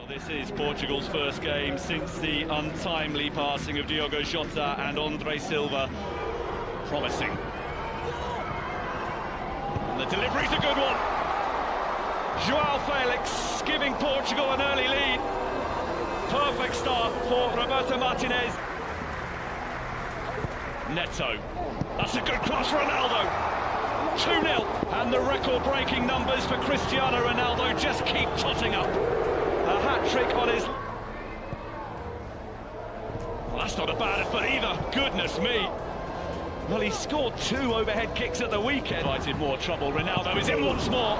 Well, this is Portugal's first game since the untimely passing of Diogo Jota and Andre Silva. Promising. And the delivery's a good one. João Felix giving Portugal an early lead. Perfect start for Roberto Martinez. Neto. That's a good cross for Ronaldo. 2-0. And the record-breaking numbers for Cristiano Ronaldo just keep totting up. A hat-trick on his... Well, that's not a bad effort either. Goodness me. Well, he scored 2 overhead kicks at the weekend. Invited more trouble. Ronaldo is in once more.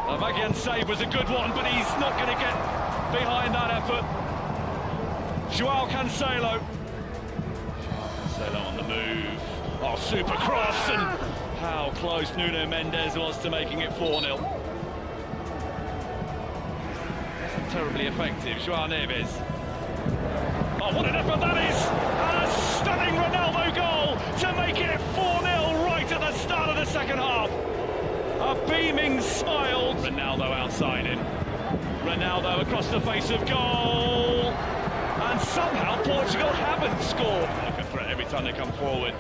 The Magian save was a good one, but he's not going to get behind that effort. João Cancelo. Cancelo on the move. Oh, super cross, and how close Nuno Mendes was to making it 4-0. Wasn't terribly effective. João Neves. Oh, what an effort that is! And a stunning Ronaldo goal to make it 4-0 right at the start of the second half. A beaming smile. Ronaldo outside him. Ronaldo across the face of goal. And somehow Portugal haven't scored. Look a threat every time they come forward.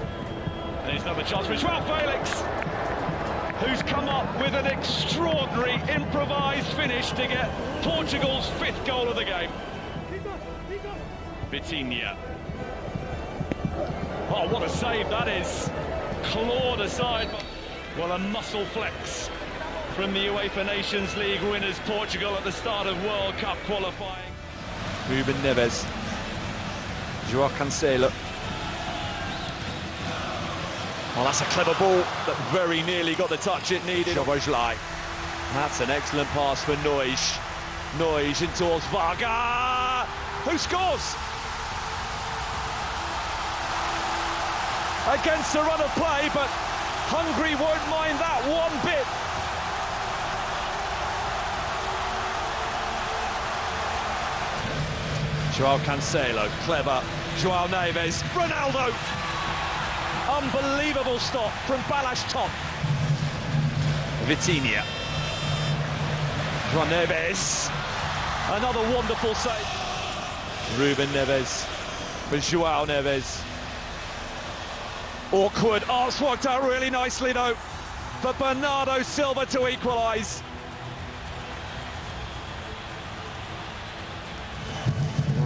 And here's another chance for João Felix, who's come up with an extraordinary improvised finish to get Portugal's 5th goal of the game. Vitinha. Oh, what a save that is. Clawed aside. Well, a muscle flex from the UEFA Nations League winners Portugal at the start of World Cup qualifying. Ruben Neves. João Cancelo. Well, that's a clever ball that very nearly got the touch it needed. Szoboszlai. That's an excellent pass for Noyes. Noyes in towards Varga, who scores! Against the run of play, but Hungary won't mind that one bit. João Cancelo, clever. João Neves, Ronaldo. Unbelievable stop from Balázs top. Vitinha. João Neves. Another wonderful save. Ruben Neves for João Neves. Awkward. Oh, it's worked out really nicely though for Bernardo Silva to equalise.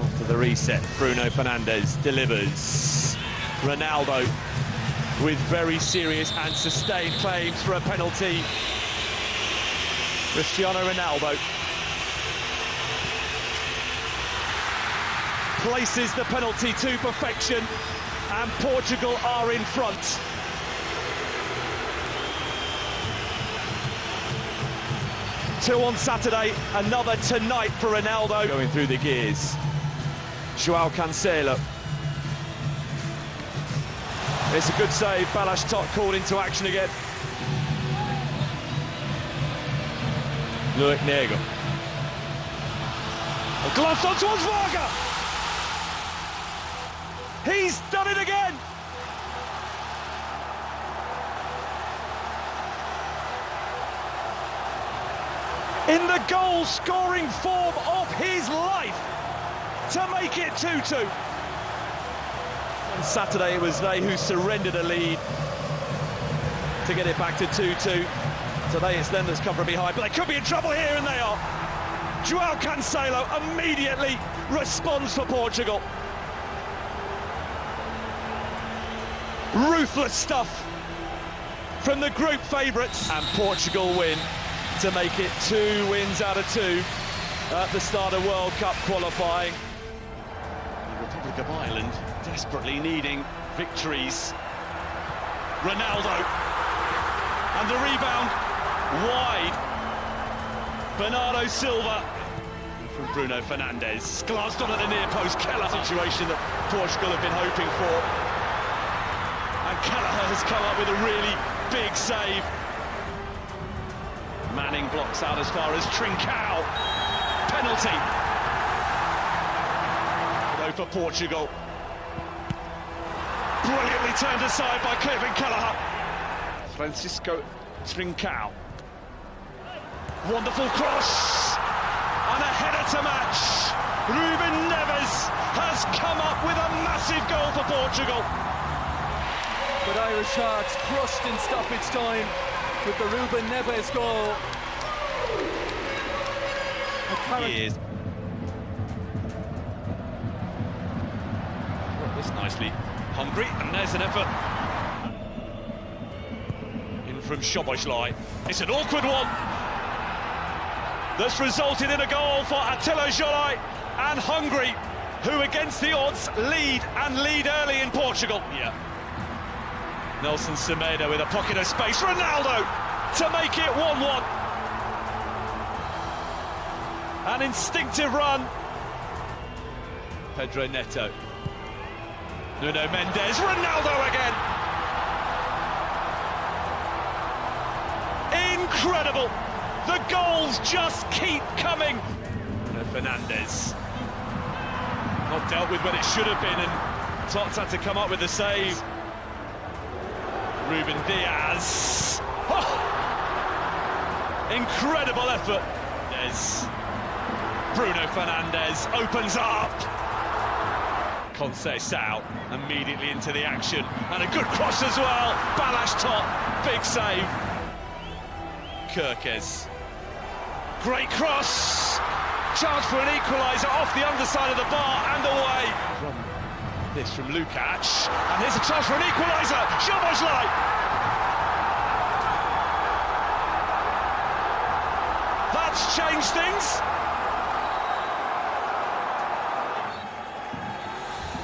After the reset, Bruno Fernandes delivers. Ronaldo with very serious and sustained claims for a penalty. Cristiano Ronaldo places the penalty to perfection, and Portugal are in front. Two on Saturday, another tonight for Ronaldo. Going through the gears. João Cancelo. It's a good save. Balázs top called into action again. Luik Nego. Gloves on towards Varga. He's done it again. In the goal-scoring form of his life to make it 2-2. On Saturday, it was they who surrendered a lead to get it back to 2-2. Today, it's them that's come from behind, but they could be in trouble here, and they are. João Cancelo immediately responds for Portugal. Ruthless stuff from the group favourites, and Portugal win to make it 2 wins out of 2 at the start of World Cup qualifying. The Republic of Ireland desperately needing victories. Ronaldo, and the rebound wide. Bernardo Silva from Bruno Fernandes, glanced on at the near post. Kelleher, situation that Portugal have been hoping for, and Kelleher has come up with a really big save. Manning blocks out as far as Trincao. Penalty though for Portugal. Brilliantly turned aside by Kevin Kelleher. Francisco Trincao. Wonderful cross. a header to match. Ruben Neves has come up with a massive goal for Portugal. But Irish Sharks crushed in stoppage time with the Ruben Neves goal. Years. This nicely. Hungry, and there's an effort. In from Szoboszlai. It's an awkward one. That's resulted in a goal for Attila Jolai and Hungary, who against the odds lead early in Portugal. Yeah. Nelson Semedo with a pocket of space. Ronaldo to make it 1-1. An instinctive run. Pedro Neto. Nuno Mendes. Ronaldo again. Incredible. The goals just keep coming. Fernandes. Not dealt with when it should have been, and Tots had to come up with the save. Ruben Diaz. Oh! Incredible effort. There's Bruno Fernandes opens up. Conceição immediately into the action, and a good cross as well. Balázs top, big save. Kirkes. Great cross. Chance for an equaliser off the underside of the bar and away. This from Lukács, and here's a chance for an equaliser. Szoboszlai. That's changed things.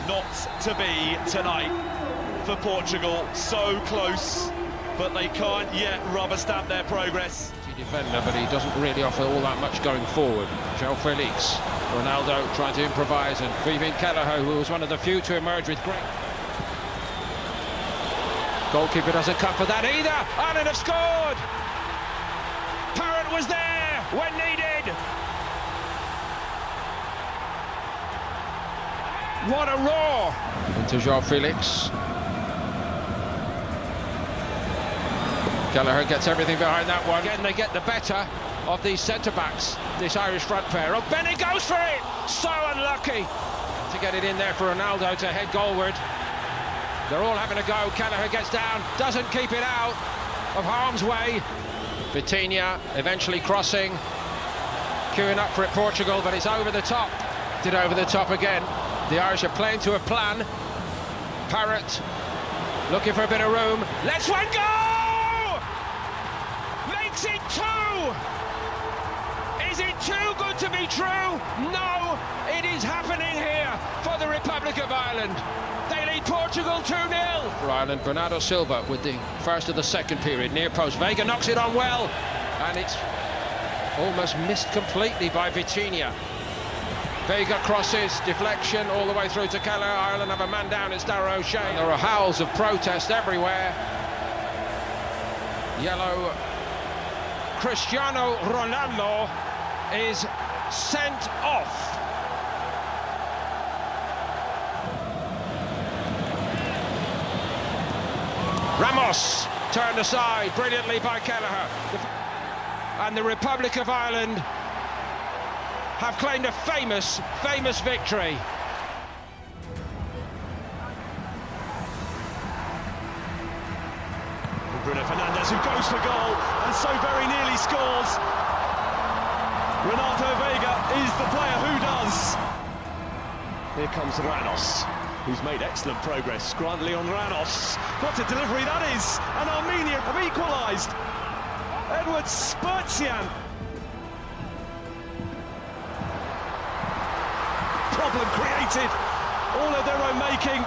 Not to be tonight for Portugal. So close, but they can't yet rubber stamp their progress. Defender, but he doesn't really offer all that much going forward. João Felix, Ronaldo trying to improvise, and Kevin Kelleher, who was one of the few to emerge with great. Goalkeeper doesn't come for that either. Ireland have scored. Parrott was there when needed. What a roar! Into João Felix. Kelleher gets everything behind that one. Again, they get the better of these centre-backs, this Irish front pair. Oh, Benny goes for it! So unlucky to get it in there for Ronaldo to head goalward. They're all having a go. Kelleher gets down, doesn't keep it out of harm's way. Vitinha eventually crossing, queuing up for it, Portugal, but it's over the top. Did over the top again. The Irish are playing to a plan. Parrott looking for a bit of room. Lets one go! Makes it two! Is it too good to be true? No, it is happening here for the Republic of Ireland. They lead Portugal 2-0. For Ireland, Bernardo Silva with the first of the second period. Near post, Vega knocks it on well, and it's almost missed completely by Vitinha. Vega crosses, deflection all the way through to Kelleher. Ireland have a man down, it's Darragh O'Shea. There are howls of protest everywhere. Yellow. Cristiano Ronaldo is sent off. Ramos turned aside brilliantly by Kelleher. And the Republic of Ireland have claimed a famous victory. Bruno Fernandes, who goes for goal and so very nearly scores. Renato Vega is the player who does. Here comes Ranos, who's made excellent progress. Scrantly on Ranos. What a delivery that is! And Armenia have equalised. Edward Spurtsian. Problem created, all of their own making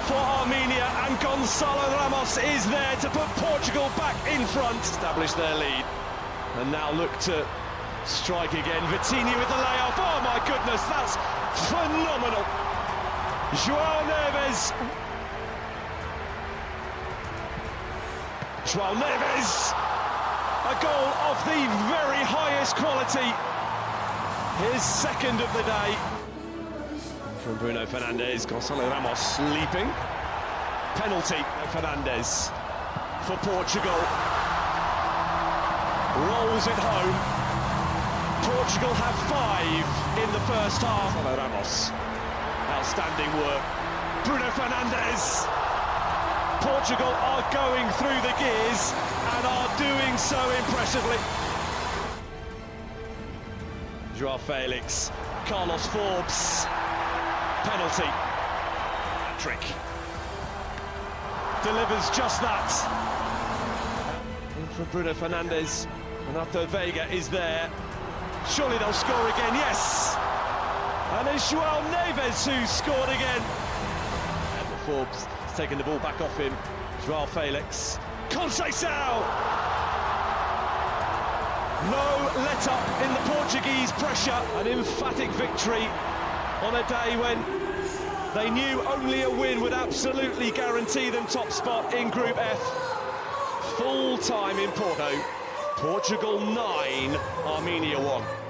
for Armenia, and Gonçalo Ramos is there to put Portugal back in front. Establish their lead, and now look to strike again. Vitinha with the layoff. Oh my goodness, that's phenomenal. João Neves. João Neves. A goal of the very highest quality. His second of the day. From Bruno Fernandes, Gonçalo Ramos leaping. Penalty, Fernandes for Portugal. Rolls it home. Portugal have 5 in the first half. Ramos, outstanding work. Bruno Fernandes. Portugal are going through the gears and are doing so impressively. Joao Felix, Carlos Forbes, penalty. Patrick delivers just that. In from Bruno Fernandes, Renato Vega is there. Surely they'll score again, yes! And it's Joao Neves who scored again. And Forbes has taken the ball back off him. Joao Felix. Conceição! No let-up in the Portuguese pressure. An emphatic victory on a day when they knew only a win would absolutely guarantee them top spot in Group F. Full time in Porto. Portugal 9, Armenia 1.